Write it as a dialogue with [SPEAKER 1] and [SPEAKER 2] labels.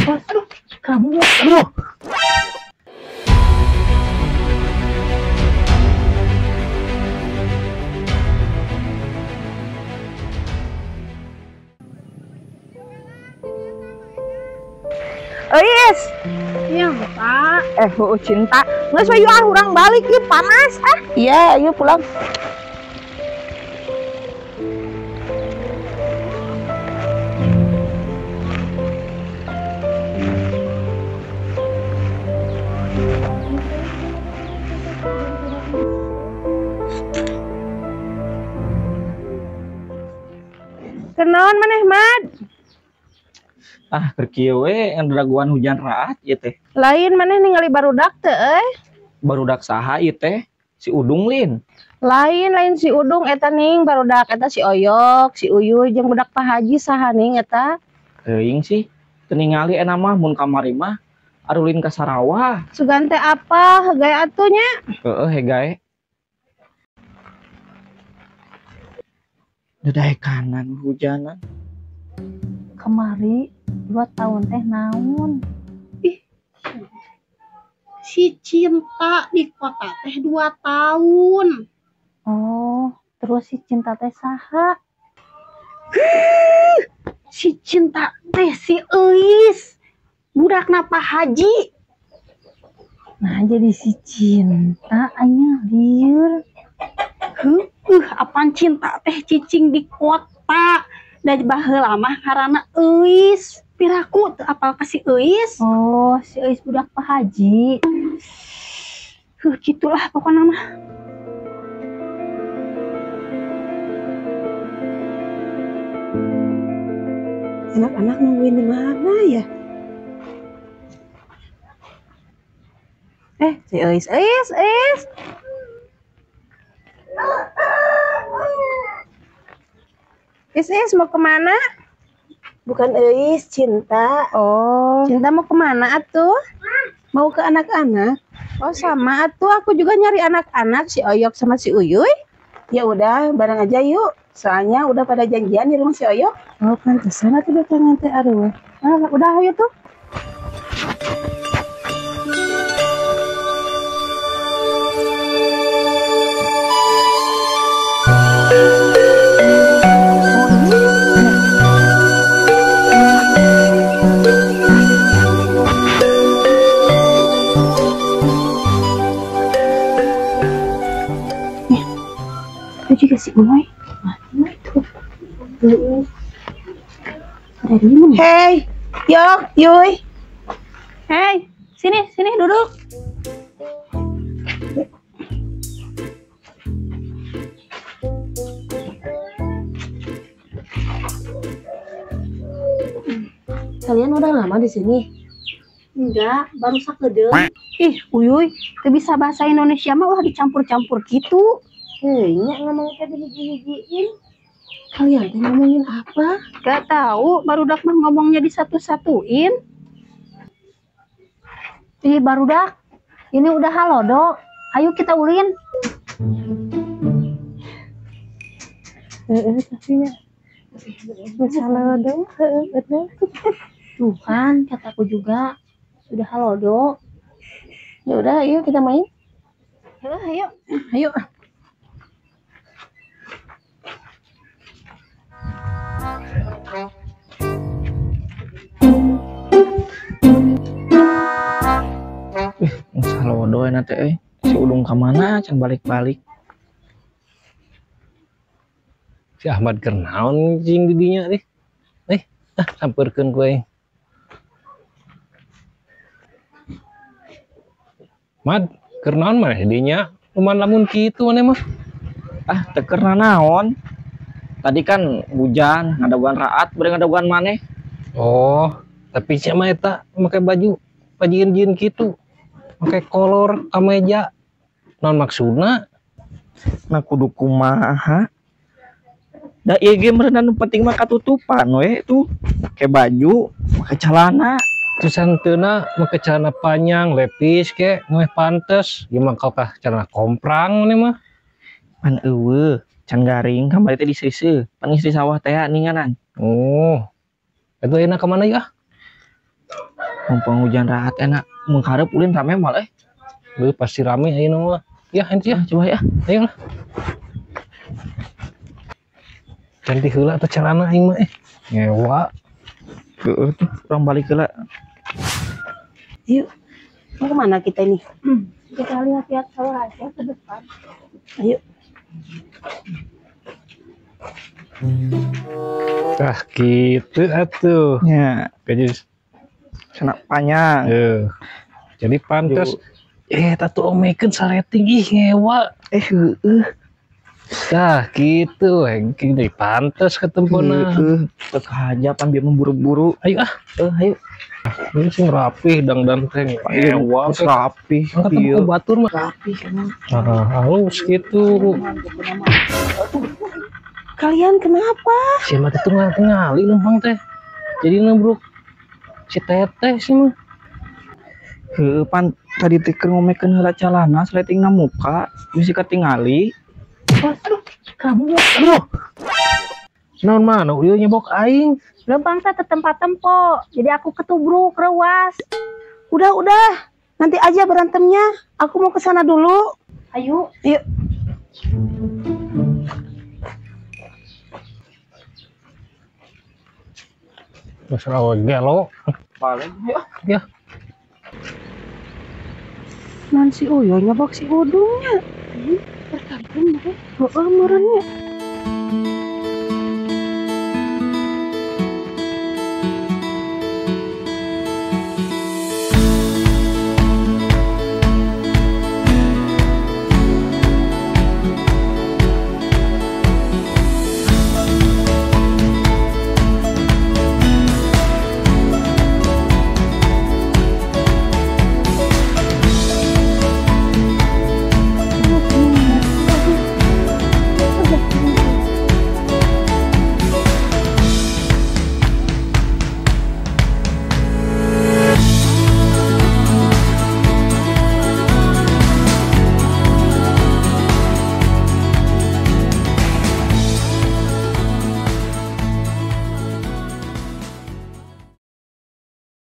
[SPEAKER 1] Aduh, kamu, aduh.
[SPEAKER 2] Eis,
[SPEAKER 1] Iya, Pak.
[SPEAKER 2] cinta. Nggak sayu urang balik yuk panas ah. Iya, ayo pulang. Kenaon maneh, Mad?
[SPEAKER 3] Ah, kerkieu we ngadaguan hujan raat ieu teh.
[SPEAKER 2] Lain maneh ningali barudak teh
[SPEAKER 3] Barudak saha ieu teh? Si Udung lin.
[SPEAKER 2] Lain si Udung eta ning barudak eta si Oyok, si Uyuy jeung budak Pak Haji saha ning eta?
[SPEAKER 3] Teuing sih. Teu ningali eta mah mun kamari mah arulin ka Sarawak.
[SPEAKER 2] Sugan teh apa? Hegay atunya.
[SPEAKER 3] Heeh, hegae. Dedae kanan hujanan.
[SPEAKER 2] Kemari 2 tahun teh naon?
[SPEAKER 1] Si Cinta di kota teh 2 tahun.
[SPEAKER 2] Oh, terus si Cinta teh saha?
[SPEAKER 1] Si Cinta teh si Eis. Budakna Pak Haji.
[SPEAKER 2] Nah, jadi si Cinta anya lieur.
[SPEAKER 1] Apaan Cinta teh cicing di kota. Da baheula mah ngaranna Eis. Piraku teu apal ka si Eis.
[SPEAKER 2] Oh, si Eis budak Pak Haji.
[SPEAKER 1] Gitulah pokoknya mah.
[SPEAKER 4] Anak-anak nungguin di mana ya?
[SPEAKER 2] Si Eis. Is mau kemana?
[SPEAKER 4] Bukan Eis, Cinta.
[SPEAKER 2] Oh, Cinta mau kemana atuh?
[SPEAKER 4] Mau ke anak-anak.
[SPEAKER 2] Oh sama atuh, aku juga nyari anak-anak si Oyok sama si Uyuy.
[SPEAKER 4] Ya udah, bareng aja yuk. Soalnya udah pada janjian di rumah si Oyok.
[SPEAKER 2] Oh pantesan atuh datangan teh aduh. Udah ayo tuh.
[SPEAKER 1] Itu juga si Umoy.
[SPEAKER 2] Hey, Yok, Yuy. Hey, sini duduk.
[SPEAKER 4] Kalian udah lama di sini?
[SPEAKER 1] Enggak, baru sakedeung.
[SPEAKER 2] Ih, Uyuy, teu bisa bahasa Indonesia mah ulah dicampur-campur gitu.
[SPEAKER 4] Nya ngomong kayak hiji-hijiin. Kalian teh ngomongin apa?
[SPEAKER 2] Gak tahu, barudak mah ngomongnya disatu-satuin. Ih, barudak, ini udah halodo. Ayo kita ulin.
[SPEAKER 4] Tapi ya masalah dong, bener.
[SPEAKER 2] Tuhan, kataku juga sudah halodo.
[SPEAKER 4] Ya udah, ayo kita main.
[SPEAKER 2] Ayo.
[SPEAKER 3] Salodo euna teh Si Udung ka mana can balik-balik.
[SPEAKER 5] Si Ahmad keur naon cing di dinya teh. Sampeurkeun kuy. Mad, keur naon maneh dinya? Lumayan lamun kitu maneh mah.
[SPEAKER 3] Teu keur naon. Tadi kan hujan, ngadaguan raat, beureung ngadaguan maneh.
[SPEAKER 5] Oh, tapi sia mah eta make baju pajieun-jieun kitu. Make kolor kameja. Naon maksudna?
[SPEAKER 3] Nah kudu kumaha? Da ieu ge meureunna nu penting mah katutupan we tuh. Pakai baju, pakai celana.
[SPEAKER 5] Terus santeuna make celana panjang, lepis ke, meh pantes. Gimana kau kah celana komprang ini mah?
[SPEAKER 3] Pan eueuh, can garing kamari teh diseuseut. Pan istri sawah teh ninganan.
[SPEAKER 5] Oh. Eta enak ka mana ya?
[SPEAKER 3] mumpung hujan rahat enak mengharap ulin rame mal
[SPEAKER 5] Pasti rame ayeuna mah. Ya, ente ya.
[SPEAKER 3] coba ya
[SPEAKER 5] Ayolah. Ganti heula teh celana aing mah ngewa.
[SPEAKER 3] tuh orang balik heula.
[SPEAKER 1] Yuk, mau kemana kita ini?
[SPEAKER 4] Kita lihat-lihat sawah aja ke depan.
[SPEAKER 1] Ayo.
[SPEAKER 5] Ah gitu atuh.
[SPEAKER 3] Ya
[SPEAKER 5] Jadi
[SPEAKER 3] senak panjang.
[SPEAKER 5] jadi pantas tatu omekeun sareting ih ngewa. Tah gitu gini pantas ketempona.
[SPEAKER 3] Tek hajapan biar memburu-buru.
[SPEAKER 5] Ayo
[SPEAKER 3] Ayo
[SPEAKER 5] ini sing rapih dangdan teh ngewa
[SPEAKER 3] Wah, rapi.
[SPEAKER 5] ketemu batur mah
[SPEAKER 3] Rapi emang.
[SPEAKER 5] halus gitu.
[SPEAKER 1] Kalian kenapa?
[SPEAKER 5] Si mah tuh ngali numpang teh. Jadi nubruk si teteh sih mah.
[SPEAKER 3] Pan tadi teh keur ngomekeun heula calana seletingna muka bisa ketingali.
[SPEAKER 1] Kamu
[SPEAKER 5] Naon mana ieu nyebok aing.
[SPEAKER 4] Lempang teh ke tempat tempo. Jadi aku ketubruk rewas.
[SPEAKER 1] udah. Nanti aja berantemnya. Aku mau ke sana dulu.
[SPEAKER 4] Ayo.
[SPEAKER 1] Yuk.
[SPEAKER 5] Dasar awe gelo.
[SPEAKER 3] Paling
[SPEAKER 5] Ya.
[SPEAKER 1] Man si Uyo nyebok si Udungnya. Bertanding, meureun meureunnya.